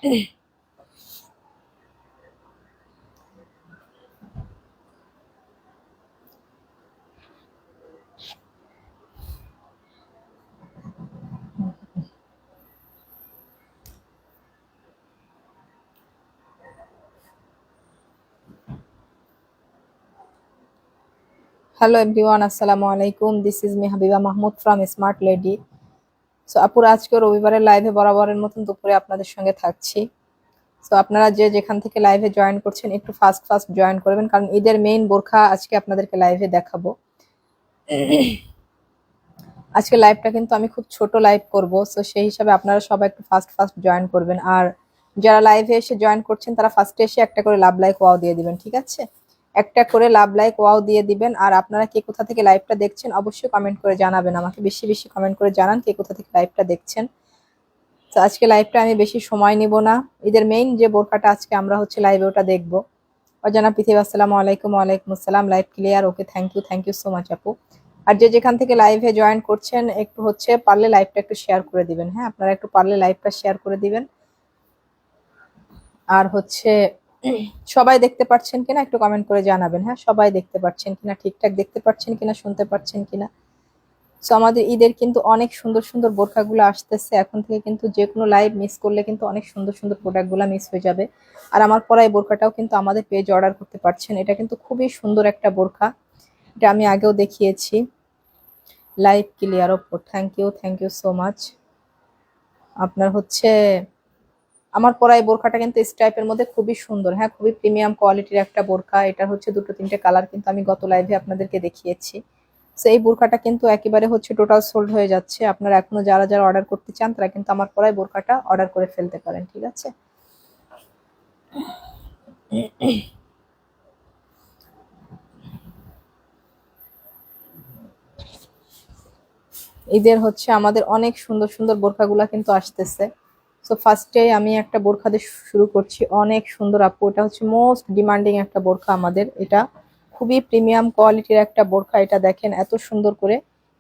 Hello everyone, আসসালামু আলাইকুম। This is me Habiba Mahmud from smart lady. So আপুর আজকে রবিবারের লাইভে বরাবরের মতন দুপুরে আপনাদের সঙ্গে থাকছি। সো আপনারা যে যেখান থেকে লাইভে জয়েন করছেন একটু ফাস্ট ফাস্ট জয়েন করবেন, কারণ ঈদের মেইন বোরখা আজকে আপনাদেরকে লাইভে দেখাবো। আজকে লাইভটা কিন্তু আমি খুব ছোট লাইভ করব, সো সেই হিসাবে আপনারা সবাই একটু ফাস্ট ফাস্ট জয়েন করবেন। আর যারা লাইভে এসে জয়েন করছেন তারা ফার্স্টে এসে একটা করে লাভ লাইক ওয়াও দিয়ে দিবেন, ঠিক আছে? একটা করে লাভ লাইক ওয়াও দিয়ে দিবেন। আর আপনারা কে কোথা থেকে লাইভটা দেখছেন অবশ্যই কমেন্ট করে জানাবেন আমাকে, বেশি বেশি কমেন্ট করে জানান কে কোথা থেকে লাইভটা দেখছেন। তো আজকে লাইভটা আমি বেশি সময় নিব না। ঈদের মেইন যে বোরকাটা আজকে আমরা হচ্ছে লাইভে ওটা দেখবো। অজানা পৃথিবী, আসসালামু আলাইকুম। ওয়ালাইকুম আসসালাম। Live clear? Okay, thank you so much আপু। আর যে যেখান থেকে লাইভে জয়েন করছেন একটু হচ্ছে পারলে লাইভটা একটু শেয়ার করে দিবেন। হ্যাঁ, আপনারা একটু পারলে লাইভটা শেয়ার করে দিবেন। আর হচ্ছে সবাই দেখতে পাচ্ছেন কিনা একটু কমেন্ট করে জানাবেন। হ্যাঁ, সবাই দেখতে পাচ্ছেন কিনা, ঠিকঠাক দেখতে পাচ্ছেন কিনা, শুনতে পাচ্ছেন কিনা। সো আমাদের ঈদের কিন্তু অনেক সুন্দর সুন্দর বোরখাগুলো আসতেছে। এখন থেকে কিন্তু যে কোনো লাইভ মিস করলে কিন্তু অনেক সুন্দর সুন্দর প্রোডাক্টগুলো মিস হয়ে যাবে। আর আমার পরা এই বোরখাটাও কিন্তু আমাদের পেজে অর্ডার করতে পারছেন। এটা কিন্তু খুবই সুন্দর একটা বোরখা, এটা আমি আগেও দেখিয়েছি। লাইভ ক্লিয়ার ওপর, থ্যাংক ইউ সো মাচ। আপনার হচ্ছে আমার পরা এই বোরখাটা কিন্তু স্ট্রাইপের মধ্যে খুবই সুন্দর। হ্যাঁ, খুবই প্রিমিয়াম কোয়ালিটির একটা বোরখা। এটার হচ্ছে দুটো তিনটে কালার কিন্তু আমি গত লাইভে আপনাদেরকে দেখিয়েছি। সো এই বোরখাটা কিন্তু একেবারে হচ্ছে টোটাল সোল্ড হয়ে যাচ্ছে। আপনারা এখনো যারা যারা অর্ডার করতে চান তারা কিন্তু আমার পরায় বোরখাটা অর্ডার করে ফেলতে পারেন, ঠিক আছে? ঈদের হচ্ছে আমাদের অনেক সুন্দর সুন্দর বোরখাগুলা কিন্তু আসতেছে। সো ফার্স্টে আমি একটা বোরখা দিয়ে শুরু করছি। অনেক সুন্দর আপু, এটা হচ্ছে মোস্ট ডিমান্ডিং একটা বোরখা আমাদের। এটা খুবই প্রিমিয়াম কোয়ালিটির একটা বোরখা। এটা দেখেন এত সুন্দর করে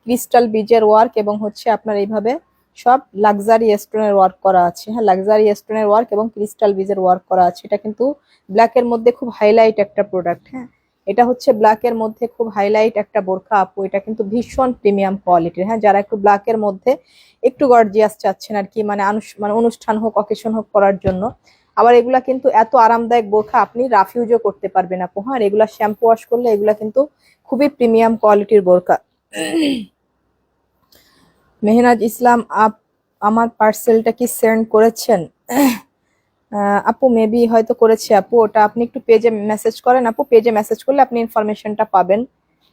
ক্রিস্টাল বিজের ওয়ার্ক এবং হচ্ছে আপনার এইভাবে সব লাক্সারি স্টোনের ওয়ার্ক করা আছে। হ্যাঁ, লাক্সারি স্টোনের ওয়ার্ক এবং ক্রিস্টাল বিজের ওয়ার্ক করা আছে। এটা কিন্তু ব্ল্যাকের মধ্যে খুব হাইলাইট একটা প্রোডাক্ট। হ্যাঁ, এটা হচ্ছে ব্ল্যাকের মধ্যে খুব হাইলাইট একটা বোরখা আপু। এটা কিন্তু ভীষণ প্রিমিয়াম কোয়ালিটির। হ্যাঁ, যারা একটু ব্ল্যাকের মধ্যে একটু গর্জিয়াস চাচ্ছেন আর কি, মানে মানে অনুষ্ঠান হোক অকেশন হোক পরার জন্য। আবার এগুলা কিন্তু এত আরামদায়ক বোরখা আপনি রাফ ইউজও করতে পারবেন আপু। হ্যাঁ, এগুলা শ্যাম্পু ওয়াশ করলে এগুলা কিন্তু খুবই প্রিমিয়াম কোয়ালিটির বোরখা। মেহনাজ ইসলাম আমার পার্সেলটা কি সেন্ড করেছেন? আপু মেবি হয়তো করেছে আপু। ওটা আপনি একটু পেজে মেসেজ করেন আপু, পেজে মেসেজ করলে আপনি ইনফরমেশনটা পাবেন।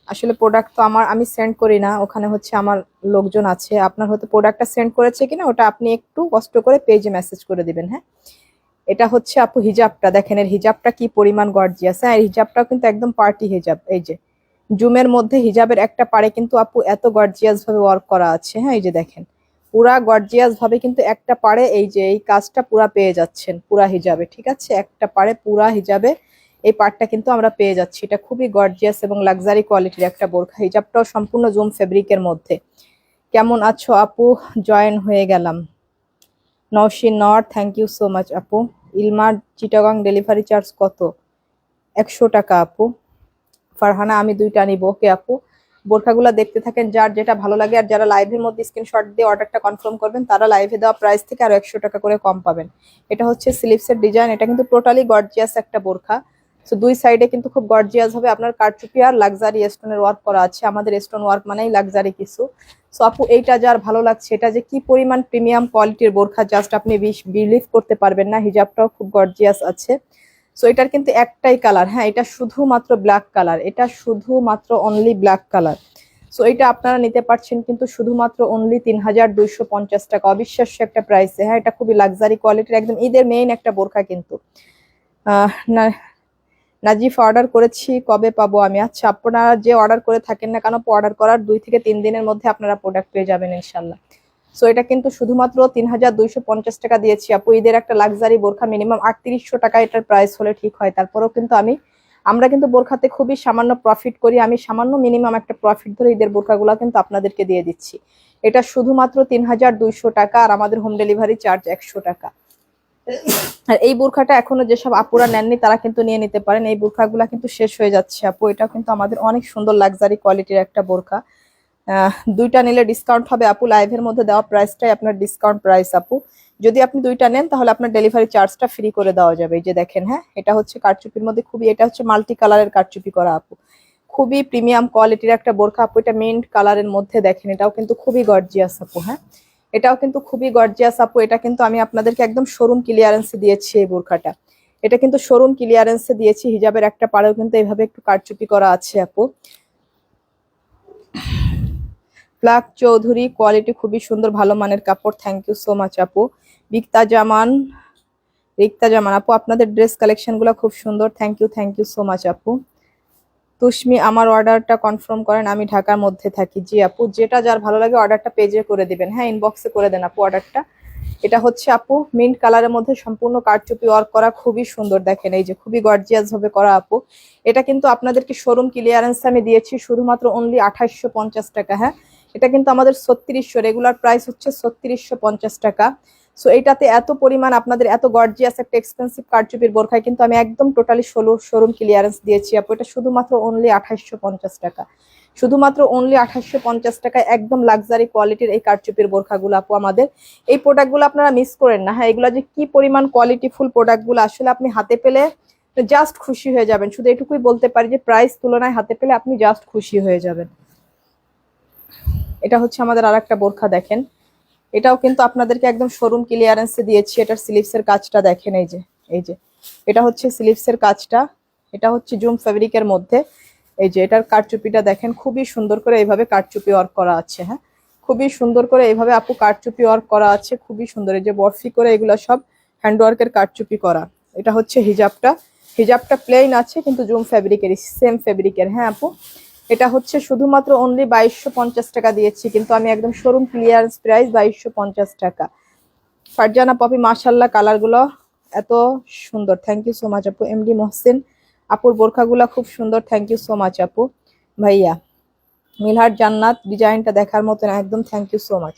আসলে প্রোডাক্ট তো আমি সেন্ড করি না, ওখানে হচ্ছে আমার লোকজন আছে। আপনার হয়তো প্রোডাক্টটা সেন্ড করেছে কিনা ওটা আপনি একটু কষ্ট করে পেজে মেসেজ করে দিবেন। হ্যাঁ, এটা হচ্ছে আপু হিজাবটা দেখেন, এর হিজাবটা কি পরিমাণ গর্জিয়াস। হ্যাঁ, এই হিজাবটাও কিন্তু একদম পার্টি হিজাব। এই যে জুমের মধ্যে হিজাবের একটা পাড়ে কিন্তু আপু এত গর্জিয়াস ভাবে ওয়ার্ক করা আছে। হ্যাঁ, এই যে দেখেন পুরা গর্জিয়াস ভাবে কিন্তু একটা পাড়ে এই যে এই কাজটা পুরা পেয়ে যাচ্ছেন পুরা হিজাবে, ঠিক আছে? একটা পাড়ে পুরা হিজাবে এই পার্টটা কিন্তু আমরা পেয়ে যাচ্ছি। এটা খুবই গর্জিয়াস এবং লাক্সারি কোয়ালিটির একটা বোরখা। হিজাবটাও সম্পূর্ণ জুম ফেব্রিকের মধ্যে। কেমন আছো আপু? জয়েন হয়ে গেলাম। নওশিন নর, থ্যাংক ইউ সো মাচ আপু। ইলমার চিটাগাং ডেলিভারি চার্জ কত? 100 টাকা আপু। ফারহানা, আমি 2টা নিব। ওকে আপু, বোরখাগুলো দেখতে থাকেন, যার যেটা ভালো লাগে। আর যারা লাইভের মধ্যে স্ক্রিনশট দিয়ে অর্ডারটা কনফার্ম করবেন তারা লাইভে দেওয়া প্রাইস থেকে আরো 100 টাকা করে কম পাবেন। এটা হচ্ছে স্লিভসের ডিজাইন। এটা কিন্তু টোটালি গর্জিয়াস একটা বোরখা। তো দুই সাইডে কিন্তু খুব গর্জিয়াস হবে আপনার কারচুপি আর লাক্সারি স্টোনের ওয়ার্ক করা আছে। আমাদের স্টোন ওয়ার্ক মানেই লাক্সারি কিছু। সো আপু এইটা যার ভালো লাগছে, এটা যে কি পরিমাণ প্রিমিয়াম কোয়ালিটির বোরখা জাস্ট আপনি বিলিভ করতে পারবেন না। হিজাবটাও খুব গর্জিয়াস আছে। সো এটার কিন্তু একটাই কালার। হ্যাঁ, এটা শুধুমাত্র ব্ল্যাক কালার, এটা শুধুমাত্র অনলি ব্ল্যাক কালার। সো এটা আপনারা নিতে পারছেন কিন্তু শুধুমাত্র অনলি 3250 টাকা। অবিশ্বাস্য একটা প্রাইসে। হ্যাঁ, এটা খুবই লাক্সারি কোয়ালিটির একদম ঈদের মেইন একটা বোরখা কিন্তু। না, নাজিফ অর্ডার করেছি, কবে পাবো আমি? আচ্ছা, আপনারা যে অর্ডার করে থাকেন না কেন, অর্ডার করার 2 থেকে 3 দিনের মধ্যে আপনারা প্রোডাক্ট পেয়ে যাবেন ইনশাল্লাহ। সো এটা কিন্তু শুধুমাত্র 3250 টাকা দিয়েছি আপু। ঈদের একটা লাক্সারি বোরখা মিনিমাম 3800 টাকা এটার প্রাইস হলে ঠিক হয়। তারপরেও কিন্তু আমরা কিন্তু বোরখাতে খুবই সামান্য প্রফিট করি। আমি সামান্য মিনিমাম একটা প্রফিট ধরে ঈদের বোরখাগুলো কিন্তু আপনাদেরকে দিয়ে দিচ্ছি। এটা শুধুমাত্র 3200 টাকা আর আমাদের হোম ডেলিভারি চার্জ 100 টাকা। আর এই বোরখাটা এখনো যেসব আপুরা নেননি তারা কিন্তু নিয়ে নিতে পারেন, এই বোরখাগুলা কিন্তু শেষ হয়ে যাচ্ছে আপু। এটাও কিন্তু আমাদের অনেক সুন্দর লাক্সারি কোয়ালিটির একটা বোরখা। দুইটা নিলে ডিসকাউন্ট হবে আপু, লাইভের মধ্যে দেওয়া প্রাইসটাই আপনার ডিসকাউন্ট প্রাইস আপু। যদি আপনি দুইটা নেন তাহলে আপনার ডেলিভারি চার্জটা ফ্রি করে দেওয়া যাবে। এই যে দেখেন, হ্যাঁ এটা হচ্ছে কারচুপির মধ্যে খুবই, এটা হচ্ছে মাল্টি কালারের কারচুপি করা আপু, খুবই প্রিমিয়াম কোয়ালিটির একটা বোরখা আপু। এটা মিন্ট কালারের মধ্যে দেখেন, এটাও কিন্তু খুবই গর্জিয়াস আপু। হ্যাঁ এটাও কিন্তু খুবই গর্জিয়াস আপু। এটা কিন্তু আমি আপনাদেরকে একদম শোরুম ক্লিয়ারেন্সে দিয়েছি এই বোরখাটা, এটা কিন্তু শোরুম ক্লিয়ারেন্সে দিয়েছি। হিজাবের একটা পাড়েও কিন্তু এইভাবে একটু কারচুপি করা আছে আপু। প্লাক চৌধুরী, কোয়ালিটি খুবই সুন্দর, ভালো মানের কাপড়, থ্যাংক ইউ সো মাচ আপু। রিক্তা জামান, রিক্তা জামান আপু, আপনাদের ড্রেস কালেকশন গুলো খুব সুন্দর, থ্যাংক ইউ সো মাচ আপু। তুষ্মি, আমার অর্ডারটা কনফার্ম করেন, আমি ঢাকার মধ্যে থাকি। জি আপু, যেটা যার ভালো লাগে অর্ডারটা পেজে করে দিবেন, হ্যাঁ ইনবক্সে করে দেন আপু অর্ডারটা। এটা হচ্ছে আপু মিন্ট কালারের মধ্যে সম্পূর্ণ কারচুপি ওয়ার্ক করা, খুবই সুন্দর দেখেন, এই যে খুবই গর্জিয়াস ভাবে করা আপু। এটা কিন্তু আপনাদেরকে শোরুম ক্লিয়ারেন্স আমি দিয়েছি শুধুমাত্র অনলি 2850 টাকা। হ্যাঁ এটা কিন্তু আমাদের 3600, রেগুলার প্রাইস হচ্ছে 3650 টাকা। সো এইটাতে এত পরিমাণ আপনাদের এত গর্জিয়াস একটা এক্সপেন্সিভ কারচুপির বোরখায় কিন্তু আমি একদম টোটালি শোরুম ক্লিয়ারেন্স দিয়েছি আপু। এটা শুধুমাত্র অনলি 2850 টাকা, শুধুমাত্র অনলি 2850 টাকায় একদম লাক্সারি কোয়ালিটির এই কারচুপির বোরখাগুলো আপু আমাদের। এই প্রোডাক্টগুলো আপনারা মিস করেন না, হ্যাঁ এগুলো যে কি পরিমাণ কোয়ালিটিফুল প্রোডাক্টগুলো, আসলে আপনি হাতে পেলে জাস্ট খুশি হয়ে যাবেন। শুধু এটুকুই বলতে পারি যে প্রাইস তুলনায় হাতে পেলে আপনি জাস্ট খুশি হয়ে যাবেন। এটা হচ্ছে আমাদের আর একটা বোরখা দেখেন, এটাও কিন্তু আপনাদেরকে একদম শোরুম ক্লিয়ারেন্সে দিয়েছি। এটার স্লিভসের কাজটা দেখেন, এই যে এই যে এটা হচ্ছে স্লিভসের কাজটা, এটা হচ্ছে জুম ফেব্রিকের মধ্যে। এই যে এটার কারচুপিটা দেখেন, খুবই সুন্দর করে এইভাবে কারচুপি ওয়ার্ক করা আছে। হ্যাঁ খুবই সুন্দর করে এইভাবে আপু কারচুপি ওয়ার্ক করা আছে, খুবই সুন্দর। এই যে বরফি করে এগুলো সব হ্যান্ডওয়ার্কের কারচুপি করা। এটা হচ্ছে হিজাবটা, হিজাবটা প্লেন আছে কিন্তু জুম ফেব্রিকের, সেম ফেব্রিকের। হ্যাঁ আপু এটা হচ্ছে শুধুমাত্র অনলি 2250 টাকা দিয়েছি, কিন্তু আমি একদম শোরুম ক্লিয়ারেন্স প্রাইস 2250 টাকা। ফারজানা পপি, মাশাল্লাহ কালারগুলো এত সুন্দর, থ্যাংক ইউ সো মাচ আপু। এমডি মহসিন, আপুর বোরখাগুলো খুব সুন্দর, থ্যাংক ইউ সো মাচ আপু। ভাইয়া মিলহাট জান্নাত, ডিজাইনটা দেখার মতো একদম, থ্যাংক ইউ সো মাচ।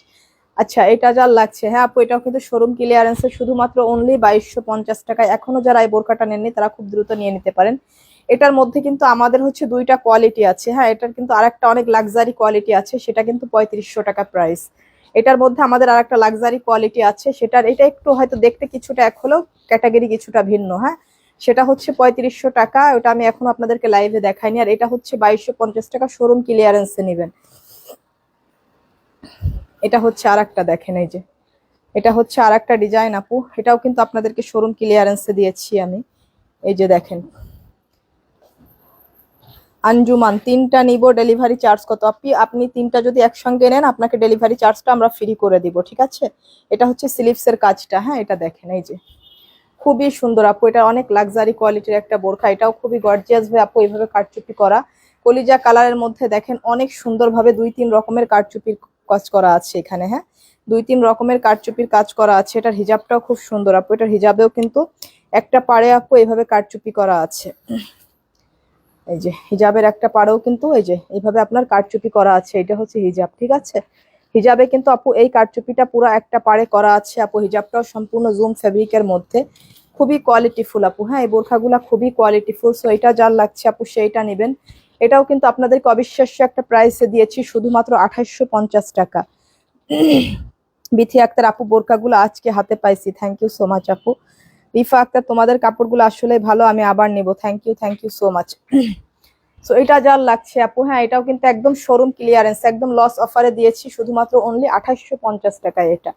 আচ্ছা এটা যার লাগছে, হ্যাঁ আপু এটাও কিন্তু শোরুম ক্লিয়ারেন্সে শুধুমাত্র অনলি 2250 টাকায়। এখনো যারা এই বোরখাটা নেননি তারা খুব দ্রুত নিয়ে নিতে পারেন। এটার মধ্যে কিন্তু আমাদের হচ্ছে দুইটা কোয়ালিটি আছে। হ্যাঁ এটার কিন্তু আরেকটা অনেক লাক্সারি কোয়ালিটি আছে, সেটা কিন্তু 3500 টাকা প্রাইস। এটার মধ্যে আমাদের আরেকটা লাক্সারি কোয়ালিটি আছে, সেটার এটা একটু হয়তো দেখতে কিছুটা এক হলেও ক্যাটাগরি কিছুটা ভিন্ন। হ্যাঁ সেটা হচ্ছে 3500 টাকা, ওটা আমি এখন আপনাদেরকে লাইভে দেখাইনি। আর এটা হচ্ছে 2250 টাকা, শোরুম ক্লিয়ারেন্সে নেবেন। এটা হচ্ছে আর একটা দেখেন, এই যে এটা হচ্ছে আর একটা ডিজাইন আপু, এটাও কিন্তু আপনাদেরকে শোরুম ক্লিয়ারেন্সে দিয়েছি আমি। এই যে দেখেন, আঞ্জুমান, তিনটা নিব, ডেলিভারি চার্জ কত? আপনি তিনটা যদি একসঙ্গে নেন আপনাকে ডেলিভারি চার্জটা আমরা ফ্রি করে দিব, ঠিক আছে। এটা হচ্ছে স্লিভসের কাজটা। হ্যাঁ এটা দেখেন, এই যে খুবই সুন্দর আপু, এটা অনেক লাক্সারি কোয়ালিটির একটা বোরখা। এটাও খুবই গর্জিয়াস ভাবে আপু এইভাবে কারচুপি করা, কলিজা কালারের মধ্যে দেখেন, অনেক সুন্দরভাবে 2-3 রকমের কারচুপির কাজ করা আছে এখানে। হ্যাঁ 2-3 রকমের কারচুপির কাজ করা আছে। এটার হিজাবটাও খুব সুন্দর আপু, এটার হিজাবেও কিন্তু একটা পাড়ে আপু এইভাবে কারচুপি করা আছে। এই যে হিজাবের একটা পাড়েও কিন্তু এই যে এইভাবে আপনার কারচুপি করা আছে, এটা হচ্ছে হিজাব, ঠিক আছে। হিজাবে কিন্তু আপু এই কারচুপিটা পুরো একটা পাড়ে করা আছে আপু। হিজাবটাও সম্পূর্ণ জুম ফেব্রিকের মধ্যে, খুবই কোয়ালিটিফুল আপু। হ্যাঁ এই বোরখাগুলা খুবই কোয়ালিটিফুল। সো এটা যার লাগছে আপু সেইটা নেবেন। এটাও কিন্তু আপনাদেরকে অবিশ্বাস্য একটা প্রাইসে দিয়েছি, শুধুমাত্র 2850 টাকা। বিথি আক্তার আপু, বোরখাগুলো আজকে হাতে পাইছি, থ্যাংক ইউ সো মাচ আপু। রিফা আক্তার, তোমাদের কাপড়গুলো আসলে ভালো, আমি আবার নেব, thank you so much. So এটা যার লাগছে আপু, হ্যাঁ এটাও কিন্তু একদম শোরুম ক্লিয়ারেন্স, একদম লস অফারে দিয়েছি, শুধুমাত্র অনলি 2850 টাকায় এটা।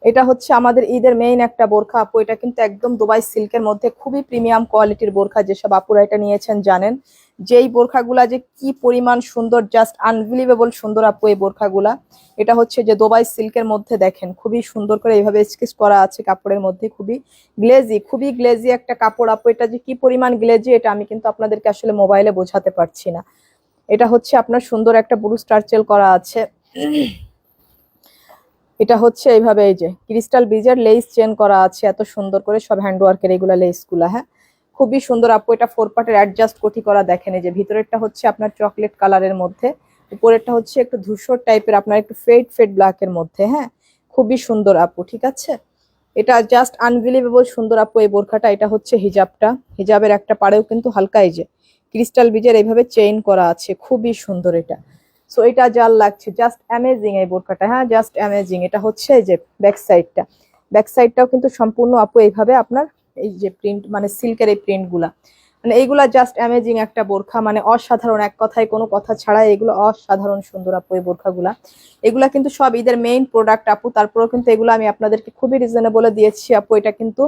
এটা হচ্ছে আমাদের ঈদের মেইন একটা বোরখা আপু, এটা কিন্তু একদম দুবাই সিল্কের মধ্যে খুবই প্রিমিয়াম কোয়ালিটির বোরখা। যেসব আপুরা এটা নিয়েছেন জানেন যে এই বোরখাগুলা যে কি পরিমাণ সুন্দর, জাস্ট আনবিলিভেবল সুন্দর আপু এই বোরখাগুলা। এটা হচ্ছে যে দুবাই সিল্কের মধ্যে দেখেন, খুবই সুন্দর করে এইভাবে স্কেচ করা আছে কাপড়ের মধ্যে, খুবই গ্লেজি একটা কাপড় আপু। এটা যে কি পরিমাণ গ্লেজি এটা আমি কিন্তু আপনাদেরকে আসলে মোবাইলে বোঝাতে পারছি না। এটা হচ্ছে আপনার সুন্দর একটা ব্লু স্টারচেল করা আছে। এটা হচ্ছে এইভাবে এই যে ক্রিস্টাল বিজের লেস চেন করা আছে, এত সুন্দর করে সব হ্যান্ডওয়ার্কের এগুলা লেস গুলা। হ্যাঁ খুবই সুন্দর আপু। এটা 4 পার্টের অ্যাডজাস্ট কোটি করা দেখেন, এই যে ভিতরেরটা হচ্ছে আপনার চকলেট কালারের মধ্যে, উপরেরটা হচ্ছে একটু ধূসর টাইপের, আপনার একটু ফেড ফেড ব্ল্যাকের মধ্যে। হ্যাঁ, খুবই সুন্দর আপু, ঠিক আছে। এটা জাস্ট আনবিলিভেবল সুন্দর আপু এই বোরখাটা। এটা হচ্ছে হিজাবটা, হিজাবের একটা পাড়েও কিন্তু হালকা এই যে ক্রিস্টাল বিজের এইভাবে চেইন করা আছে, খুবই সুন্দর এটা। সো এটা যার লাগছে জাস্ট অ্যামেজিং এই বোরখাটা, হ্যাঁ জাস্ট অ্যামেজিং। এটা হচ্ছে এই যে ব্যাক সাইডটা, ব্যাক সাইডটাও কিন্তু সম্পূর্ণ আপু এইভাবে আপনার এই যে প্রিন্ট, মানে সিল্কের এই প্রিন্ট গুলা, মানে এইগুলা জাস্ট অ্যামেজিং একটা বোরখা, মানে অসাধারণ, এক কথায় কোনো কথা ছাড়া এগুলো অসাধারণ সুন্দর আপু এই বোরখাগুলা। এগুলা কিন্তু সব ঈদের মেইন প্রোডাক্ট আপু, তারপরেও কিন্তু এগুলো আমি আপনাদেরকে খুবই রিজনেবলে দিয়েছি আপু। এটা কিন্তু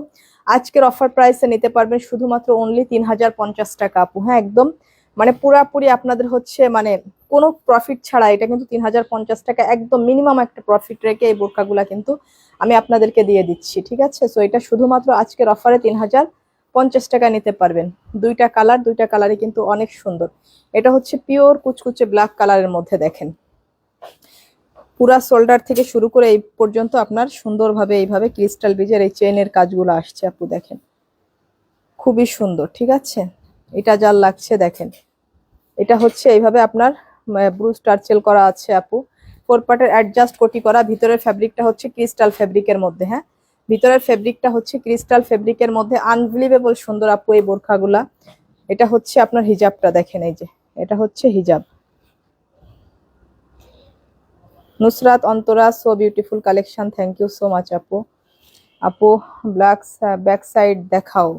আজকের অফার প্রাইসে নিতে পারবেন শুধুমাত্র অনলি 3050 টাকা আপু। হ্যাঁ একদম, মানে পুরাপুরি আপনাদের হচ্ছে মানে কোনো প্রফিট ছাড়া এটা কিন্তু 3050 টাকা, একদম মিনিমাম একটা প্রফিট রেখে এই বোরখাগুলা কিন্তু আমি আপনাদেরকে দিয়ে দিচ্ছি, ঠিক আছে। সো এটা শুধুমাত্র আজকের অফারে 3050 টাকা নিতে পারবেন। দুইটা কালার, দুইটা কালারই কিন্তু অনেক সুন্দর। এটা হচ্ছে পিওর কুচকুচে ব্ল্যাক কালারের মধ্যে, দেখেন পুরা শোল্ডার থেকে শুরু করে এই পর্যন্ত আপনার সুন্দরভাবে এইভাবে ক্রিস্টাল বিজের এই চেইনের কাজগুলো আসছে আপু, দেখেন খুবই সুন্দর, ঠিক আছে। এটা যার লাগছে দেখেন, এটা হচ্ছে এইভাবে আপনার ব্রুশ টার্চেল করা আছে আপু, 4 পার্টের অ্যাডজাস্ট কোটি করা। ভিতরের ফ্যাব্রিকটা হচ্ছে ক্রিস্টাল ফ্যাব্রিকের মধ্যে, হ্যাঁ ভিতরের ফেব্রিকটা হচ্ছে ক্রিস্টাল ফেব্রিকের মধ্যে, আনবিলিভেবল সুন্দর আপু এই বোরখাগুলা। এটা হচ্ছে আপনার হিজাবটা, দেখেন এই যে এটা হচ্ছে হিজাব। Nusrat Antara, so beautiful collection, thank you so much আপু। আপু ব্ল্যাক ব্যাক সাইড দেখাও।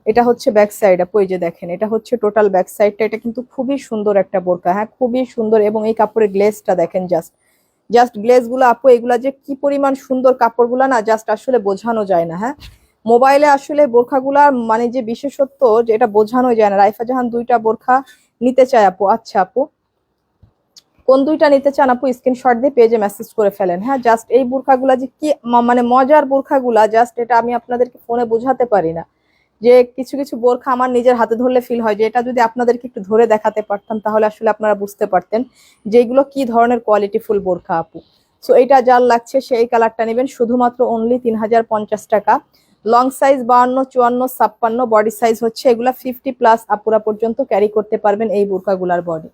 এটা হচ্ছে ব্যাক সাইড আপু, এই যে দেখেন এটা হচ্ছে টোটাল ব্যাক সাইডটা। এটা কিন্তু খুবই সুন্দর একটা বোরকা, হ্যাঁ খুবই সুন্দর। এবং এই কাপড়ের গ্লেজটা দেখেন, জাস্ট জাস্ট গ্লেজ গুলো আপু, এগুলা যে কি পরিমাণ সুন্দর কাপড়গুলা না, জাস্ট আসলে বোঝানো যায় না। হ্যাঁ মোবাইলে আসলে বোরখাগুলার মানে যে বিশেষত্ব, যে এটা বোঝানো যায় না। রাইফা জাহান দুইটা বোরখা নিতে চায় আপু। আচ্ছা আপু, কোন দুইটা নিতে চান আপু স্ক্রিনশট দিয়ে পেজে মেসেজ করে ফেলেন। হ্যাঁ জাস্ট এই বোরখাগুলা যে কি মানে মজার বোরখাগুলা, জাস্ট এটা আমি আপনাদেরকে ফোনে বোঝাতে পারি না। যে কিছু কিছু বোরখা আমার নিজের হাতে ধরলে ফিল হয় যে এটা যদি আপনাদেরকে একটু ধরে দেখাতে পারতাম তাহলে আসলে আপনারা বুঝতে পারতেন যে এগুলো কি ধরনের কোয়ালিটিফুল বোরখা আপু। সো এটা যার লাগছে সেই কালারটা নেবেন শুধুমাত্র অনলি 3050 টাকা। লং সাইজ 52, 54, 56, বডি সাইজ হচ্ছে এগুলা 50+ আপুরা পর্যন্ত ক্যারি করতে পারবেন এই বোরখাগুলার বডি।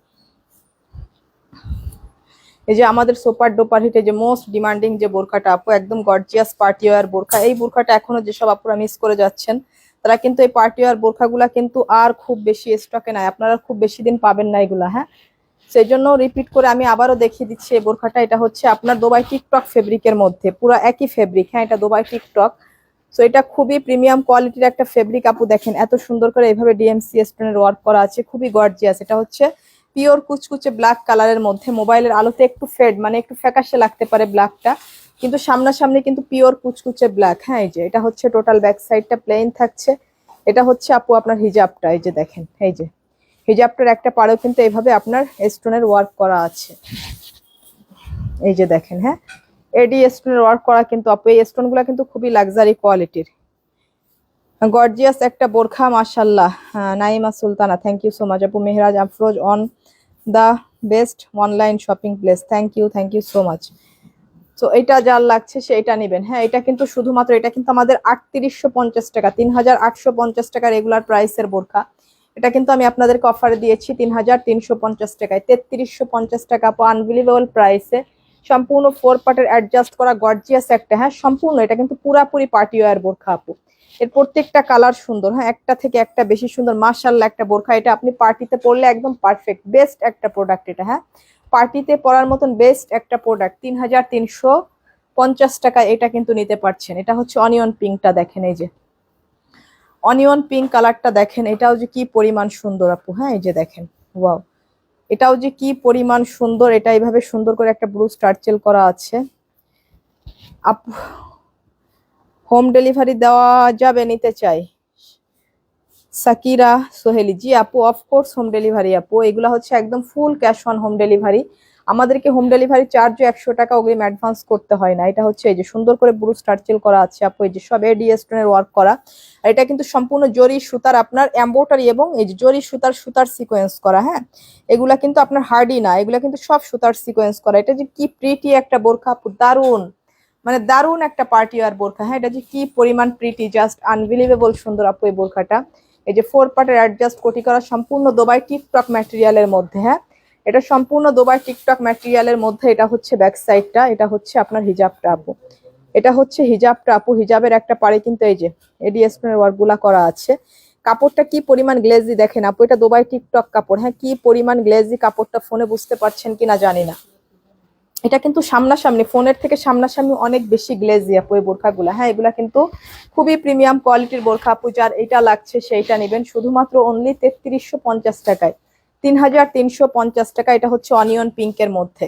এই যে আমাদের সুপার ডুপার হিটে যে মোস্ট ডিমান্ডিং যে বোরখাটা আপু, একদম গর্জিয়াস পার্টি ওয়্যার বোরখা। এই বোরখাটা এখনো যেসব আপুরা মিস করে যাচ্ছেন তারা কিন্তু এই পার্টি ওয়্যার বোরখাগুলা কিন্তু আর খুব বেশি স্টকে নাই, আপনারা খুব বেশি দিন পাবেন না এগুলা। হ্যাঁ সেই জন্য রিপিট করে আমি আবারও দেখিয়ে দিচ্ছি এই বোরখাটা। এটা হচ্ছে আপনার দুবাই টিকটক ফেব্রিকের মধ্যে, পুরো একই ফেব্রিক। হ্যাঁ এটা দুবাই টিকটক। সো এটা খুবই প্রিমিয়াম কোয়ালিটির একটা ফেব্রিক আপু, দেখেন এত সুন্দর করে এইভাবে ডিএমসি স্টোনের ওয়ার্ক করা আছে, খুবই গর্জিয়াস। এটা হচ্ছে পিওর কুচকুচে ব্ল্যাক কালারের মধ্যে, মোবাইলের আলোতে একটু ফেড মানে একটু ফ্যাকাশে লাগতে পারে ব্ল্যাকটা, কিন্তু সামনাসামনি কিন্তু পিওর কুচকুচে ব্ল্যাক। হ্যাঁ এই যে এটা হচ্ছে টোটাল ব্যাক সাইডটা প্লেন থাকছে। এটা হচ্ছে আপু আপনার হিজাবটা, এই যে দেখেন এই যে হিজাবটার একটা পাড়েও কিন্তু এইভাবে আপনার স্টোনের ওয়ার্ক করা আছে, এই যে দেখেন। হ্যাঁ এডি স্টোনের ওয়ার্ক করা কিন্তু আপু, এই স্টোন গুলা কিন্তু খুবই লাক্সারি কোয়ালিটির, গর্জিয়াস একটা বোরখা মাশাল্লাহ। Naima Sultana, thank you so much আপু। Mehraj Afroz, on the best online shopping place, thank you so much. তো এটা যার লাগছে সেটা নেবেন। হ্যাঁ এটা কিন্তু শুধুমাত্র, এটা কিন্তু আমাদের 3850 টাকা, 3850 টাকা রেগুলার প্রাইসের বোরখা। এটা কিন্তু আমি আপনাদেরকে অফারে দিয়েছি 3350 টাকায়, 3350 টাকা আপু, আনবিলিভেবল প্রাইসে সম্পূর্ণ 4 পার্টের অ্যাডজাস্ট করা গর্জিয়াস একটা, হ্যাঁ সম্পূর্ণ এটা কিন্তু পুরাপুরি পার্টি ওয়্যার বোরখা আপু। এর প্রত্যেকটা কালার সুন্দর, হ্যাঁ একটা থেকে একটা বেশি সুন্দর মাশাআল্লাহ একটা বোরখা। এটা আপনি পার্টিতে পরলে একদম পারফেক্ট, বেস্ট একটা প্রোডাক্ট এটা। হ্যাঁ পার্টিতে পরার মতন বেস্ট একটা প্রোডাক্ট, 3350 টাকা এটা কিন্তু নিতে পারছেন। এটা হচ্ছে অনিয়ন পিঙ্কটা, দেখেন এই যে অনিয়ন পিঙ্ক কালারটা দেখেন, এটাও যে কি পরিমাণ সুন্দর আপু। হ্যাঁ এই যে দেখেন, ওয়াও এটাও যে কি পরিমাণ সুন্দর। এটা এইভাবে সুন্দর করে একটা ব্লু টার্চেল করা আছে আপু। হোম ডেলিভারি দেওয়া যাবে, নিতে চাই সাকিরা সোহেলি, জি আপু অফকোর্স হোম ডেলিভারি আপু। এগুলা হচ্ছে একদম full cash on home delivery, আমাদেরকে হোম ডেলিভারি চার্জও 100 টাকা অগ্রিম অ্যাডভান্স করতে হয় না। এটা হচ্ছে এই যে সুন্দর করে ব্লু স্টারচেল করা আছে আপু, এই যে সব এডি স্টোনের ওয়ার্ক করা। আর এটা কিন্তু সম্পূর্ণ জরি সুতার আপনার এমব্রয়ডারি এবং এই যে জরি সুতার সিকোয়েন্স করা। হ্যাঁ এগুলা কিন্তু আপনার হার্ডি না, এগুলা কিন্তু সব সুতার সিকোয়েন্স করা। এটা যে কি প্রিটি একটা বোরখা আপু, দারুন মানে দারুন একটা পার্টি ওয়্যার বোরখা। হ্যাঁ এটা যে কি পরিমাণ প্রিটি, জাস্ট আনবিলিভেবল সুন্দর আপু এই বোরখাটা। এই যে 4 পার্টের অ্যাডজাস্ট কোটি করা সম্পূর্ণ দুবাই টিকটক ম্যাটেরিয়ালের মধ্যে। হ্যাঁ এটা সম্পূর্ণ দুবাই টিকটক ম্যাটেরিয়ালের মধ্যে। এটা হচ্ছে ব্যাক সাইডটা, এটা হচ্ছে আপনার হিজাবটা আপু। এটা হচ্ছে হিজাবটা আপু। হিজাবের একটা পাড়ে কিন্তু এই যে এডিএসএর ওয়ার্ক গুলা করা আছে। কাপড়টা কি পরিমাণ গ্লেজি দেখেন আপু, এটা দুবাই টিকটক কাপড়। হ্যাঁ, কি পরিমাণ গ্লেজি কাপড়টা, ফোনে বুঝতে পারছেন কিনা জানি না। এটা কিন্তু সামনাসামনি, ফোনের থেকে সামনাসামনি অনেক বেশি গ্লেজি আপু এই বোরখাগুলা। হ্যাঁ, এগুলা কিন্তু খুবই প্রিমিয়াম কোয়ালিটির বোরখা আপু। যার এটা লাগছে সেইটা নেবেন শুধুমাত্র অনলি 3350 টাকায়, 3350 টাকা। এটা হচ্ছে অনিয়ন পিঙ্কের মধ্যে।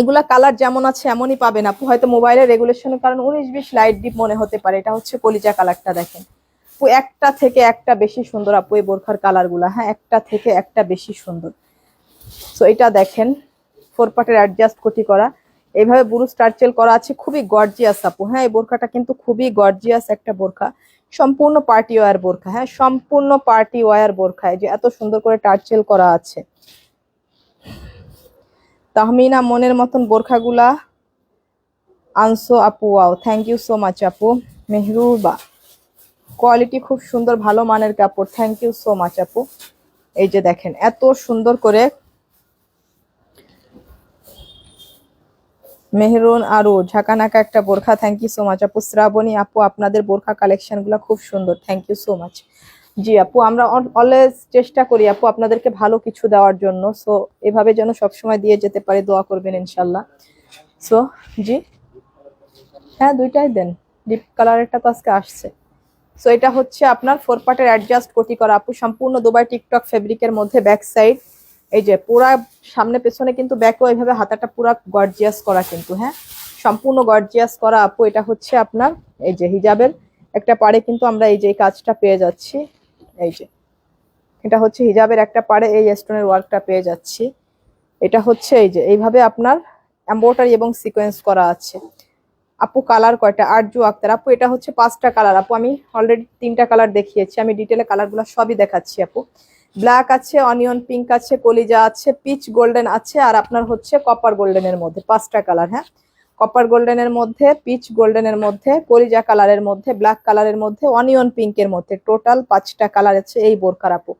এগুলা কালার যেমন আছে এমনই পাবেন আপু। হয়তো মোবাইলের রেগুলেশনের কারণে 19-20 লাইট ডিপ মনে হতে পারে। এটা হচ্ছে কলিজা কালারটা দেখেন আপু, একটা থেকে একটা বেশি সুন্দর আপু এই বোরখার কালার গুলা। হ্যাঁ, একটা থেকে একটা বেশি সুন্দর। সো এটা দেখেন, 4 পার্টের অ্যাডজাস্ট কোটি করা, এইভাবে বুরু স্টারচেল করা আছে, খুবই গর্জিয়াস আপু। হ্যাঁ, এই বোরখাটা কিন্তু খুবই গর্জিয়াস একটা বোরখা, সম্পূর্ণ পার্টি ওয়্যার বোরখা। হ্যাঁ, সম্পূর্ণ পার্টি ওয়্যার বোরখা, যে এত সুন্দর করে টার্চেল করা আছে। তাহমিনা মনের মতন বোরখাগুলা আনসো আপু, wow, thank you so much আপু। মেহরুবা, কোয়ালিটি খুব সুন্দর, ভালো মানের কাপড়, থ্যাংক ইউ সো মাচ আপু। এই যে দেখেন এত সুন্দর করে মেহরুন আরো ঝাঁকানাকা একটা বোরখা, থ্যাংক ইউ সো মাচ আপু। শ্রাবণী আপু, আপনাদের বোরখা কালেকশন গুলা খুব সুন্দর, থ্যাংক ইউ সো মাচ। জি আপু, আমরা অলওয়েজ চেষ্টা করি আপু আপনাদেরকে ভালো কিছু দেওয়ার জন্য। সো এভাবে যেন সবসময় দিয়ে যেতে পারে, দোয়া করবেন ইনশাল্লাহ। সো জি, হ্যাঁ দুইটাই দেন, ডিপ কালারেরটা তো আজকে আসছে। সো এটা হচ্ছে আপনার 4 পার্টের অ্যাডজাস্ট কোটি করা আপু, সম্পূর্ণ দুবাই টিকটক ফেব্রিকের মধ্যে। ব্যাক সাইড এই যে পুরা সামনে পেছনে কিন্তু ব্যাকও এইভাবে হাতাটা পুরা গর্জিয়াস করা কিন্তু। হ্যাঁ, সম্পূর্ণ গর্জিয়াস করা আপু। এটা হচ্ছে আপনার এই যে হিজাবের একটা পাড়ে কিন্তু আমরা এই যে কাজটা পেয়ে যাচ্ছি। এই যে এটা হচ্ছে হিজাবের একটা পাড়ে এই স্টোনের ওয়ার্কটা পেয়ে যাচ্ছি। এটা হচ্ছে এই যে এইভাবে আপনার এমব্রয়ডারি এবং সিকোয়েন্স করা আছে আপু। কালার কয়টা? আরজু আক্তার আপু, এটা হচ্ছে 5টা কালার আপু। আমি অলরেডি 3টা কালার দেখিয়েছি, আমি ডিটেলে কালারগুলো সবই দেখাচ্ছি আপু। ব্ল্যাক আছে, অনিয়ন পিঙ্ক আছে, কলিজা আছে, পিচ গোল্ডেন আছে, আর আপনার হচ্ছে কপার গোল্ডেনের মধ্যে। 5টা কালার। হ্যাঁ, কপার গোল্ডেনের মধ্যে, পিচ গোল্ডেনের মধ্যে, কলিজা কালারের মধ্যে, ব্ল্যাক কালারের মধ্যে, অনিয়ন পিঙ্কের মধ্যে, টোটাল 5টা কালার আছে এই বোরখার আপু।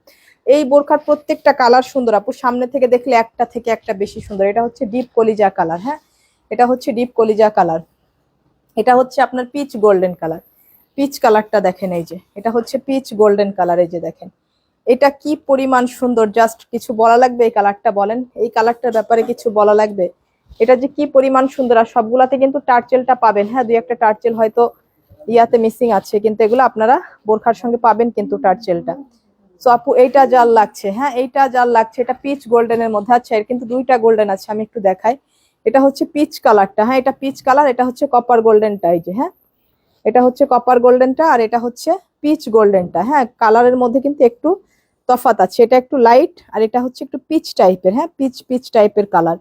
এই বোরখার প্রত্যেকটা কালার সুন্দর আপু, সামনে থেকে দেখলে একটা থেকে একটা বেশি সুন্দর। এটা হচ্ছে ডিপ কলিজা কালার। হ্যাঁ, এটা হচ্ছে ডিপ কলিজা কালার। এটা হচ্ছে আপনার পিচ গোল্ডেন কালার। পিচ কালারটা দেখেন, এই যে এটা হচ্ছে পিচ গোল্ডেন কালার। এই যে দেখেন এটা কি পরিমাণ সুন্দর, জাস্ট কিছু বলা লাগবে এই কালারটা? বলেন, এই কালারটার ব্যাপারে কিছু বলা লাগবে? এটা যে কি পরিমাণ সুন্দর। আর সবগুলাতে কিন্তু টার্চেলটা পাবেন। হ্যাঁ, দুই একটা টার্চেল হয়তো ইয়াতে মিসিং আছে, কিন্তু এগুলো আপনারা বোরখার সঙ্গে পাবেন কিন্তু টার্চেলটা। সো আপু এইটা জাল লাগছে। হ্যাঁ, এইটা জাল লাগছে, এটা পিচ গোল্ডেনের মধ্যে। আচ্ছা, এর কিন্তু 2টা গোল্ডেন আছে, আমি একটু দেখাই। এটা হচ্ছে পিচ কালারটা। হ্যাঁ, এটা পিচ কালার। এটা হচ্ছে কপার গোল্ডেনটা। এই যে হ্যাঁ, এটা হচ্ছে কপার গোল্ডেনটা, আর এটা হচ্ছে পিচ গোল্ডেনটা। হ্যাঁ, কালারের মধ্যে কিন্তু একটু তফাৎ আছে, এটা একটু লাইট আর এটা হচ্ছে একটু পিচ টাইপের। হ্যাঁ, পিচ পিচ টাইপের কালার।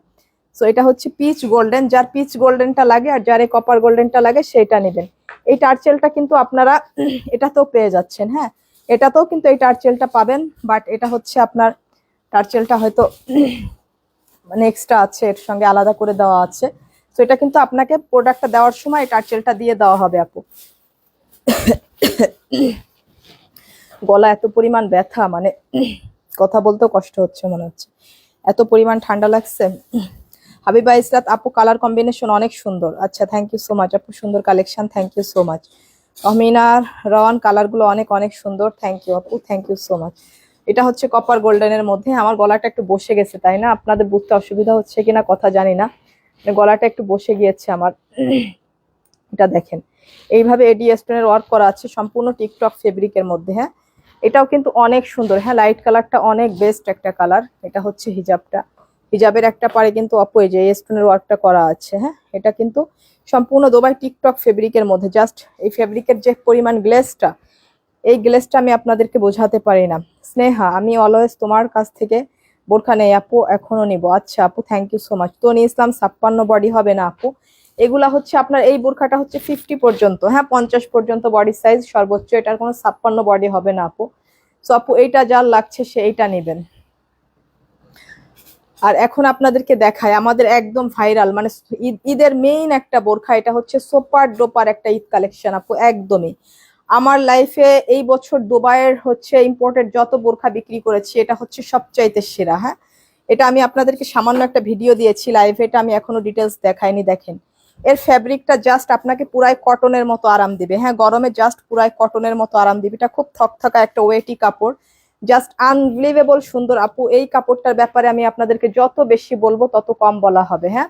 সো এটা হচ্ছে পিচ গোল্ডেন। যার পিচ গোল্ডেনটা লাগে আর যার কপার গোল্ডেনটা লাগে সেটা নেবেন। এই টার্চেলটা কিন্তু আপনারা এটাতেও পেয়ে যাচ্ছেন। হ্যাঁ, এটাতেও কিন্তু এই টার্চেলটা পাবেন, বাট এটা হচ্ছে আপনার টার্চেলটা হয়তো মানে এক্সট্রা আছে, এর সঙ্গে আলাদা করে দেওয়া আছে। তো এটা কিন্তু আপনাকে প্রোডাক্টটা দেওয়ার সময় টার্চেলটা দিয়ে দেওয়া হবে আপু। গলা এত পরিমাণ ব্যথা, মানে কথা বলতেও কষ্ট হচ্ছে মনে হচ্ছে, এত পরিমাণ ঠান্ডা লাগছে। হাবিবা ইসরাত আপু, কালার কম্বিনেশন অনেক সুন্দর। আচ্ছা, থ্যাংক ইউ সো মাচ আপু, সুন্দর collection, thank you so much. অমিনার রওয়ান, কালারগুলো অনেক অনেক সুন্দর, থ্যাংক ইউ আপু, থ্যাংক ইউ সো মাচ। এটা হচ্ছে কপার গোল্ডেনের মধ্যে। আমার গলাটা একটু বসে গেছে, তাই না? আপনাদের বুঝতে অসুবিধা হচ্ছে কিনা কথা জানি না, গলাটা একটু বসে গিয়েছে আমার। এটা দেখেন এইভাবে এডি স্টোনের ওয়ার্ক করা আছে সম্পূর্ণ টিকটক ফেব্রিকের মধ্যে। হ্যাঁ, এটাও কিন্তু অনেক সুন্দর। হ্যাঁ, লাইট কালারটা অনেক বেস্ট একটা কালার। এটা হচ্ছে হিজাবটা। হিজাবের একটা পারে কিন্তু অপোয়ে যে স্টোনের ওয়ার্কটা করা আছে। হ্যাঁ, এটা কিন্তু সম্পূর্ণ দুবাই টিকটক ফেব্রিকের মধ্যে। জাস্ট এই ফেব্রিকের যে পরিমাণ গ্লেজটা, এই গ্লেজটা আমি আপনাদেরকে বোঝাতে পারি না। স্নেহা, আমি অলওয়েজ তোমার কাছ থেকে বোরখা নেই আপু, এখনো নিব। আচ্ছা আপু, thank you so much. Toni Islam, 56 body হবে না আপু? এগুলা হচ্ছে আপনার এই বোরখাটা হচ্ছে 50 পর্যন্ত। হ্যাঁ, 50 পর্যন্ত বডি সাইজ সর্বোচ্চ, এটার কোনো 56 বডি হবে না আপু। সো আপু এইটা যার লাগছে সে এইটা নেবেন। আর এখন আপনাদেরকে দেখায় আমাদের একদম ভাইরাল, মানে ঈদের মেইন একটা বোরখা। এটা হচ্ছে সুপার ডোপার একটা ঈদ কালেকশন আপু, একদমই। আমার লাইফে এই বছর দুবাইয়ের হচ্ছে ইম্পোর্টেড যত বোরখা বিক্রি করেছি, এটা হচ্ছে সবচাইতে সেরা। হ্যাঁ, এটা আমি আপনাদেরকে সামান্য একটা ভিডিও দিয়েছি লাইভে, এটা আমি এখনো ডিটেলস দেখাইনি। দেখেন এর ফ্যাব্রিকটা জাস্ট আপনাকে পুরাই কটনের মতো আরাম দিবে। হ্যাঁ, গরমে জাস্ট পুরাই কটনের মতো আরাম দিবে। এটা খুব থকথকা একটা ওয়েটি কাপড়, জাস্ট আনবিলিভেবল সুন্দর আপু। এই কাপড়টার ব্যাপারে আমি আপনাদেরকে যত বেশি বলবো তত কম বলা হবে। হ্যাঁ,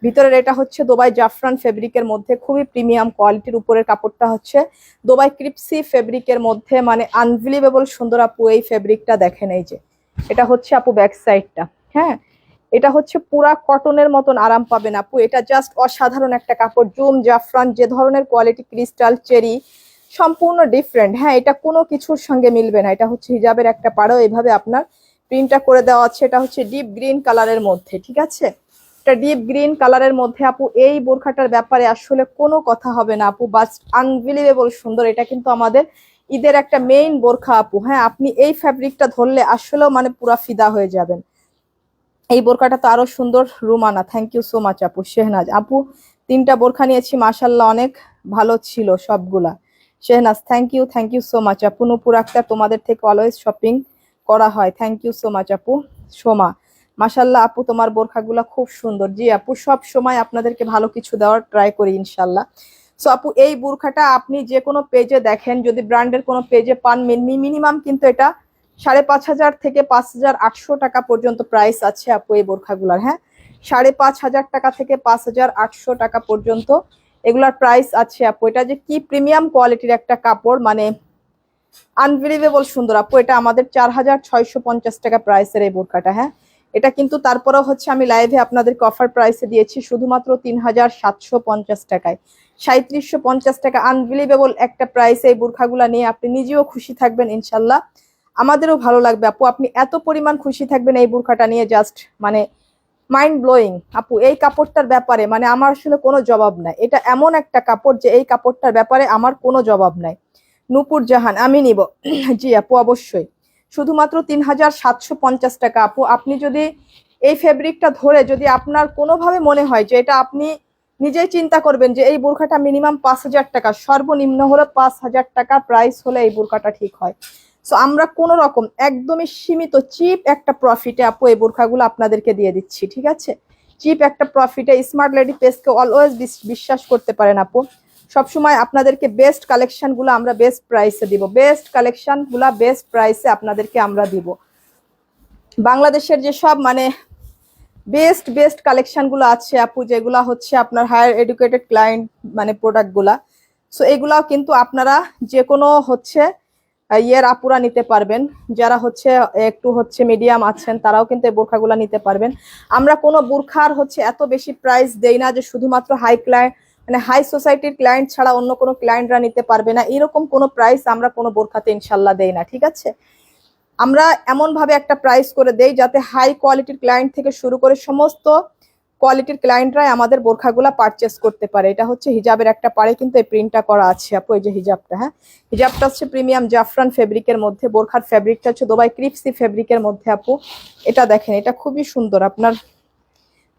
ভিতরের এটা হচ্ছে দুবাই জাফরান ফেব্রিকের মধ্যে খুবই প্রিমিয়াম কোয়ালিটির, উপরের কাপড়টা হচ্ছে দুবাই ক্রিপসি ফেব্রিকের মধ্যে, মানে আনবিলিভেবল সুন্দর আপু। এই ফেব্রিকটা দেখেন, এই যে এটা হচ্ছে আপু ব্যাক সাইডটা। হ্যাঁ, এটা হচ্ছে পুরা কটনের মতন আরাম পাবেন আপু। এটা জাস্ট অসাধারণ একটা কাপড়। জুম জাফরান যে ধরনের কোয়ালিটি, ক্রিস্টাল চেরি সম্পূর্ণ ডিফারেন্ট। হ্যাঁ, এটা কোনো কিছুর সঙ্গে মিলবে না। এটা হচ্ছে হিজাবের একটা পাড়ো, এইভাবে আপনার প্রিন্টটা করে দেওয়া আছে। এটা হচ্ছে ডিপ গ্রিন কালারের মধ্যে, ঠিক আছে, এটা ডিপ গ্রিন কালারের মধ্যে আপু। এই বোরখাটার ব্যাপারে আসলে কোনো কথা হবে না আপু, বাস আনবিলিভেবল সুন্দর। এটা কিন্তু আমাদের ঈদের একটা মেইন বোরখা আপু। হ্যাঁ, আপনি এই ফ্যাব্রিকটা ধরলে আসলেও মানে পুরা ফিদা হয়ে যাবেন। এই বোরখাটা তো আরো সুন্দর। Rumana, thank you so much আপু। শেহনাজ আপু, 3টা বোরখা নিয়েছি, মাশাল্লাহ অনেক ভালো ছিল সবগুলা। Shehnaz, thank you so much আপু। নূপুর আক্তার, তোমাদের থেকে অলওয়েজ শপিং করা হয়, থ্যাংক ইউ সো মাচ আপু। সোমা, মাশাল্লাহ আপু তোমার বোরখাগুলা খুব সুন্দর। জি আপু, সব সময় আপনাদেরকে ভালো কিছু দেওয়ার ট্রাই করি ইনশাল্লাহ। সো আপু, এই বোরখাটা আপনি যে কোনো পেজে দেখেন, যদি ব্র্যান্ডের কোনো পেজে পান, মিনিমাম কিন্তু এটা 5,500 থেকে 5,800 টাকা পর্যন্ত প্রাইস আছে আপু এই বোরখাগুলার। হ্যাঁ, 5,500 টাকা থেকে 5,800 টাকা পর্যন্ত এগুলার প্রাইস আছে আপু। এটা যে কি প্রিমিয়াম কোয়ালিটির একটা কাপড়, মানে আনবিলিভেবল সুন্দর আপু। এটা আমাদের 4,650 টাকা প্রাইসের এই বোরখাটা। হ্যাঁ, এটা কিন্তু তারপরেও হচ্ছে আমি লাইভে আপনাদেরকে অফার প্রাইসে দিয়েছি শুধুমাত্র 3,750 টাকায়, 3,750 টাকা। আনবিলিভেবল একটা প্রাইস। এই বোরখাগুলা নিয়ে আপনি নিজেও খুশি থাকবেন ইনশাল্লাহ, আমাদেরও ভালো লাগবে আপু। আপনি এত পরিমাণ খুশি থাকবেন এই বোরখাটা নিয়ে, জাস্ট মানে মাইন্ড ব্লোয়িং আপু। এই কাপড়টার ব্যাপারে মানে আমার আসলে কোনো জবাব নাই। এটা এমন একটা কাপড় যে এই কাপড়টার ব্যাপারে আমার কোনো জবাব নাই। নূপুর জাহান, আমি নিব। জি আপু, অবশ্যই। শুধুমাত্র 3,750 টাকা আপু। আপনি যদি এই ফেব্রিকটা ধরে যদি আপনার কোনোভাবে মনে হয় যে এটা, আপনি নিজেই চিন্তা করবেন যে এই বোরখাটা মিনিমাম 5,000 টাকা, সর্বনিম্ন হলে 5,000 টাকা প্রাইস হলে এই বোরখাটা ঠিক হয়। সো আমরা কোন রকম একদমই সীমিত চিপ একটা প্রফিটে আপু এই বোরখাগুলো আপনাদেরকে দিয়ে দিচ্ছি, ঠিক আছে, চিপ একটা প্রফিটে। স্মার্ট লেডি পেজকে অলওয়েজ বিশ্বাস করতে পারেন আপু। সবসময় আপনাদেরকে বেস্ট কালেকশন গুলো আমরা বেস্ট প্রাইসে দিব, বেস্ট কালেকশন গুলা বেস্ট প্রাইসে আপনাদেরকে আমরা দিব। বাংলাদেশের যে সব মানে বেস্ট কালেকশন গুলো আছে আপু, যেগুলা হচ্ছে আপনার হায়ার এডুকেটেড ক্লায়েন্ট মানে প্রোডাক্ট গুলা। সো এগুলাও কিন্তু আপনারা যে কোনো হচ্ছে ইয়ের আপুরা নিতে পারবেন, যারা হচ্ছে একটু হচ্ছে মিডিয়াম আছেন তারাও কিন্তু এই বোরখাগুলো নিতে পারবেন। আমরা কোনো বোরখার হচ্ছে এত বেশি প্রাইস দেই না যে শুধুমাত্র হাই ক্লায়েন্ট মানে হাই সোসাইটির ক্লায়েন্ট ছাড়া অন্য কোনো ক্লায়েন্টরা নিতে পারবে না, এরকম কোনো প্রাইস আমরা কোনো বোরখাতে ইনশাল্লাহ দেই না, ঠিক আছে। আমরা এমন ভাবে একটা প্রাইস করে দেই যাতে হাই কোয়ালিটির ক্লায়েন্ট থেকে শুরু করে সমস্ত কোয়ালিটির ক্লায়েন্টরাই আমাদের বোরখাগুলা পারচেস করতে পারে। এটা হচ্ছে হিজাবের একটা পাড়ে কিন্তু এই প্রিন্টটা করা আছে আপু। এই যে হিজাবটা, হ্যাঁ, হিজাবটা হচ্ছে প্রিমিয়াম জাফরান ফেব্রিকের মধ্যে, বোরখার ফেব্রিকটা হচ্ছে দুবাই ক্রিপসি ফেব্রিকের মধ্যে আপু। এটা দেখেন, এটা খুবই সুন্দর, আপনার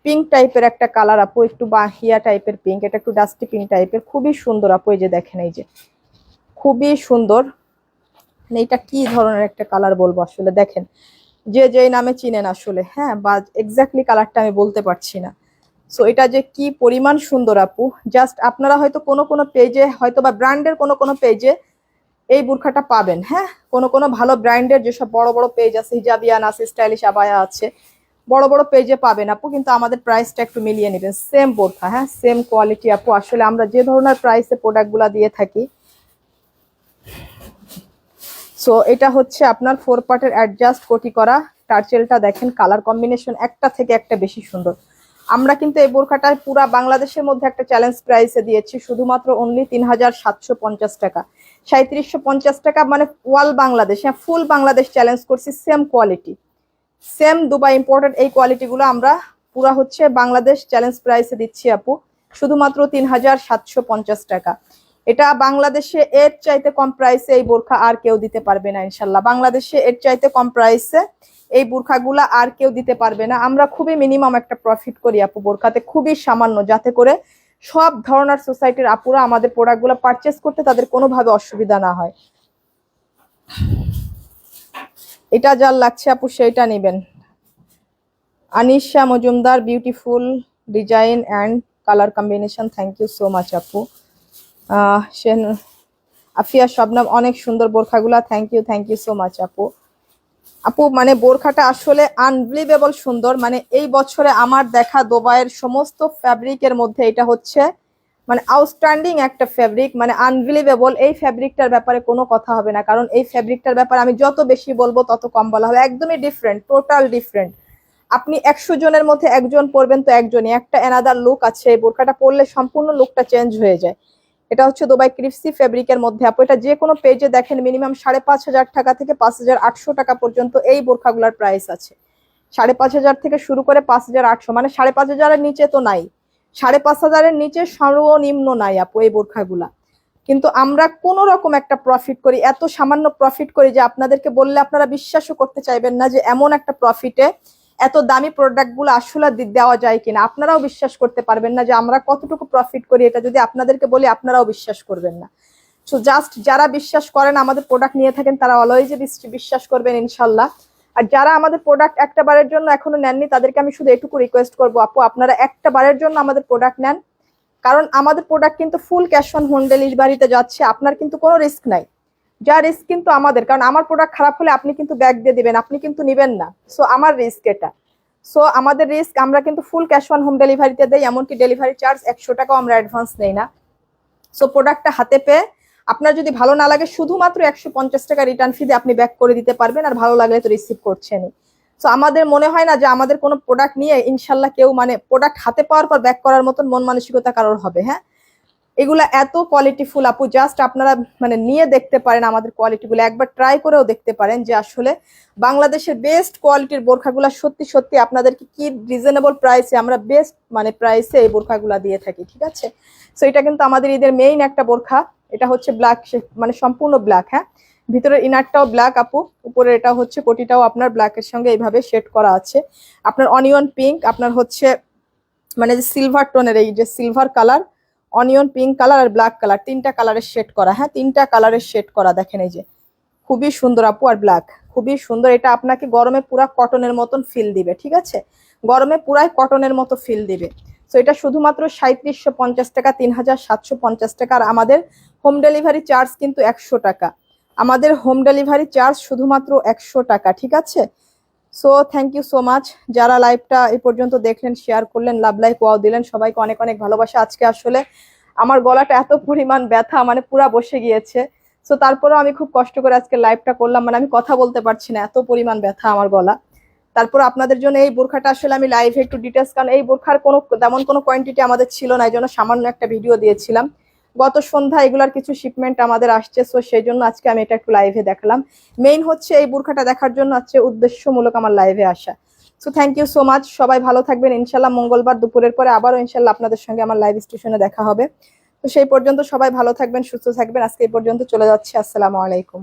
পিঙ্ক টাইপের একটা কালার আপু, একটু বাহিয়া টাইপের পিঙ্ক, এটা একটু ডাস্টি পিঙ্ক টাইপের, খুবই সুন্দর আপু। এই যে দেখেন, এই যে খুবই সুন্দর। এটা কি ধরনের একটা কালার বলবো আসলে, দেখেন যে যেই নামে চিনেন আসলে, হ্যাঁ, বা এক্স্যাক্টলি কালারটা আমি বলতে পারছি না। সো এটা যে কি পরিমাণ সুন্দর আপু, জাস্ট আপনারা হয়তো কোনো পেজে হয়তো বা ব্র্যান্ডের কোনো পেজে এই বোরখাটা পাবেন। হ্যাঁ, কোনো ভালো ব্র্যান্ডের যেসব বড় বড় পেজ আছে, হিজাবিয়া নাসি স্টাইলিশ আবায়া আছে, বড় বড় পেজে পাবেন আপু, কিন্তু আমাদের প্রাইসটা একটু মিলিয়ে নেবেন। সেম বোরখা, হ্যাঁ, সেম কোয়ালিটি আপু। আসলে আমরা যে ধরনের প্রাইসে প্রোডাক্টগুলো দিয়ে থাকি। সো এটা হচ্ছে আপনার 4 পার্টের অ্যাডজাস্ট কোটি করা টার্চেলটা, দেখেন কালার কম্বিনেশন একটা থেকে একটা বেশি সুন্দর। আমরা কিন্তু এই বোরখাটা পুরা বাংলাদেশের মধ্যে একটা চ্যালেঞ্জ প্রাইসে দিয়েছি শুধুমাত্র অনলি 3,750 টাকা, 3,750 টাকা, মানে ওয়াল বাংলাদেশ, হ্যাঁ, ফুল বাংলাদেশ চ্যালেঞ্জ করছি। Same quality, same Dubai imported এই কোয়ালিটিগুলো আমরা পুরা হচ্ছে বাংলাদেশ চ্যালেঞ্জ প্রাইসে দিচ্ছি আপু, শুধুমাত্র 3,750 টাকা। এটা বাংলাদেশে এর চাইতে কম প্রাইসে এই বোরখা আর কেউ দিতে পারবে না ইনশাল্লাহ। বাংলাদেশে এর চাইতে কম প্রাইসে এই বোরখাগুলা আর কেউ দিতে পারবে না। আমরা খুবই মিনিমাম একটা প্রফিট করি আপু বোরখাতে, খুবই সামান্য, যাতে করে সব ধরনের সোসাইটির আপুরা আমাদের প্রোডাক্টগুলো পারচেস করতে তাদের কোনোভাবে অসুবিধা না হয়। এটা যার লাগছে আপু সেইটা নেবেন। Anisha Majumdar, beautiful design and colour combination, thank you so much আপু। আফিয়া শবনম, অনেক সুন্দর বোরখাগুলা, থ্যাংক ইউ সো মাচ আপু। আপু মানে বোরখাটা আসলে আনবিলিভেবল সুন্দর, মানে এই বছরে আমার দেখা দুবাইয়ের সমস্ত ফ্যাব্রিকের মধ্যে এটা হচ্ছে মানে আউটস্ট্যান্ডিং একটা ফ্যাব্রিক, মানে আনবিলিভেবল। এই ফ্যাব্রিকটার ব্যাপারে কোনো কথা হবে না, কারণ এই ফ্যাব্রিকটার ব্যাপারে আমি যত বেশি বলবো তত কম বলা হবে। একদমই ডিফারেন্ট, টোটাল ডিফারেন্ট। আপনি 100 জনের মধ্যে একজন পরবেন তো একজনই, একটা অ্যানাদার লুক আছে। এই বোরখাটা পরলে সম্পূর্ণ লুকটা চেঞ্জ হয়ে যায়। এটা হচ্ছে দুবাই ক্রিপসি ফেব্রিকের মধ্যে আপু। এটা যে কোনো পেজে দেখেন মিনিমাম 5,500 টাকা থেকে 5,800 টাকা পর্যন্ত এই বোরখাগুলোর প্রাইস আছে। 5,500 থেকে শুরু করে 5,800, মানে 5,500-এর নিচে তো নাই, 5,500-এর নিচে সর্বনিম্ন নাই আপু এই বোরখাগুলা। কিন্তু আমরা কোন রকম একটা প্রফিট করি, এত সামান্য প্রফিট করি যে আপনাদেরকে বললে আপনারা বিশ্বাসও করতে চাইবেন না যে এমন একটা প্রফিটে এত দামি প্রোডাক্ট গুলো আসলে দেওয়া যায় কিনা। আপনারাও বিশ্বাস করতে পারবেন না যে আমরা কতটুকু প্রফিট করি, এটা যদি আপনাদেরকে বলি আপনারাও বিশ্বাস করবেন না। সো জাস্ট যারা বিশ্বাস করেন আমাদের প্রোডাক্ট নিয়ে থাকেন তারা অলওয়েজ বিশ্বাস করবেন ইনশাল্লাহ। আর যারা আমাদের প্রোডাক্ট একটা বারের জন্য এখনো নেননি তাদেরকে আমি শুধু এটুকু রিকোয়েস্ট করবো, আপু আপনারা একটা বারের জন্য আমাদের প্রোডাক্ট নেন, কারণ আমাদের প্রোডাক্ট কিন্তু ফুল ক্যাশ অন হোম ডেলিভারিতে যাচ্ছে। আপনার কিন্তু কোনো রিস্ক নাই, যা রিস্ক কিন্তু আমাদের, কারণ আমার প্রোডাক্ট খারাপ হলে আপনি কিন্তু ব্যাগ দিয়ে দিবেন, আপনি কিন্তু নিবেন না। সো আমার রিস্ক এটা। সো আমাদের রিস্ক, আমরা কিন্তু ফুল ক্যাশ অন হোম ডেলিভারিতে দেই, এমনকি ডেলিভারি চার্জ 100 টাকাও আমরা অ্যাডভান্স নেই না। সো প্রোডাক্টটা হাতে পেয়ে আপনার যদি ভালো না লাগে শুধুমাত্র 150 টাকা রিটার্ন ফি দিয়ে আপনি ব্যাক করে দিতে পারবেন, আর ভালো লাগলে তো রিসিভ করছেনই। সো আমাদের মনে হয় না যে আমাদের কোনো প্রোডাক্ট নিয়ে ইনশাল্লাহ কেউ মানে প্রোডাক্ট হাতে পাওয়ার পর ব্যাক করার মতন মন মানসিকতা কারোর হবে। হ্যাঁ, এগুলা এত কোয়ালিটিফুল আপু, জাস্ট আপনারা মানে নিয়ে দেখতে পারেন আমাদের কোয়ালিটিগুলো, একবার ট্রাই করেও দেখতে পারেন যে আসলে বাংলাদেশের বেস্ট কোয়ালিটির বোরখাগুলা সত্যি সত্যি আপনাদেরকে কি রিজনেবল প্রাইসে আমরা বেস্ট মানে প্রাইসে এই বোরখাগুলা দিয়ে থাকি। ঠিক আছে, সো এটা কিন্তু আমাদের ঈদের মেইন একটা বোরখা। এটা হচ্ছে ব্ল্যাক, মানে সম্পূর্ণ ব্ল্যাক। হ্যাঁ, ভিতরের ইনারটাও ব্ল্যাক আপু, উপরে এটা হচ্ছে কোটিটাও আপনার ব্ল্যাকের সঙ্গে এইভাবে শেড করা আছে। আপনার অনিয়ন পিঙ্ক, আপনার হচ্ছে মানে যে সিলভার টোনের, এই যে silver colour, onion pink colour আর ব্ল্যাক কালার, তিনটা কালারের শেড করা। হ্যাঁ, তিনটা কালারের শেড করা, দেখেন এই যে খুবই সুন্দর আপু। আর ব্ল্যাক খুবই সুন্দর, এটা আপনাকে গরমে পুরা কটনের মতন ফিল দিবে। ঠিক আছে, গরমে পুরাই কটনের মতো ফিল দিবে। তো এটা শুধুমাত্র 3,750 টাকা, 3,750 টাকা। আর আমাদের হোম ডেলিভারি চার্জ কিন্তু 100 টাকা। আমাদের হোম ডেলিভারি চার্জ শুধুমাত্র 100 টাকা। ঠিক আছে, so thank you so much যারা লাইভটা এই পর্যন্ত দেখলেন, শেয়ার করলেন, লাভ লাইক ওয়াও দিলেন, সবাইকে অনেক অনেক ভালোবাসা। আজকে আসলে আমার গলাটা এত পরিমাণ ব্যথা, মানে পুরা বসে গিয়েছে। সো তারপরেও আমি খুব কষ্ট করে আজকে লাইভটা করলাম, মানে আমি কথা বলতে পারছি না, এত পরিমাণ ব্যথা আমার গলা। তারপর আপনাদের জন্য এই বোরখাটা আসলে আমি লাইভে একটু ডিটেলস, কারণ এই বোরখার কোনো তেমন কোনো কোয়ান্টিটি আমাদের ছিল না, এই জন্য সামান্য একটা ভিডিও দিয়েছিলাম। গত সন্ধ্যা এগুলার কিছু শিপমেন্ট আমাদের আসছে, সো সেই জন্য আজকে আমি এটা একটু লাইভে দেখালাম। মেইন হচ্ছে এই বোরখাটা দেখার জন্য হচ্ছে উদ্দেশ্যমূলক আমার লাইভে আসা। So thank you so much, সবাই ভালো থাকবেন। ইনশাল্লাহ মঙ্গলবার দুপুরের পরে আবারও ইনশাল্লাহ আপনাদের সঙ্গে আমার লাইভ স্টেশনে দেখা হবে। তো সেই পর্যন্ত সবাই ভালো থাকবেন, সুস্থ থাকবেন। আজকে এই পর্যন্ত চলে যাচ্ছে, আসসালামু আলাইকুম।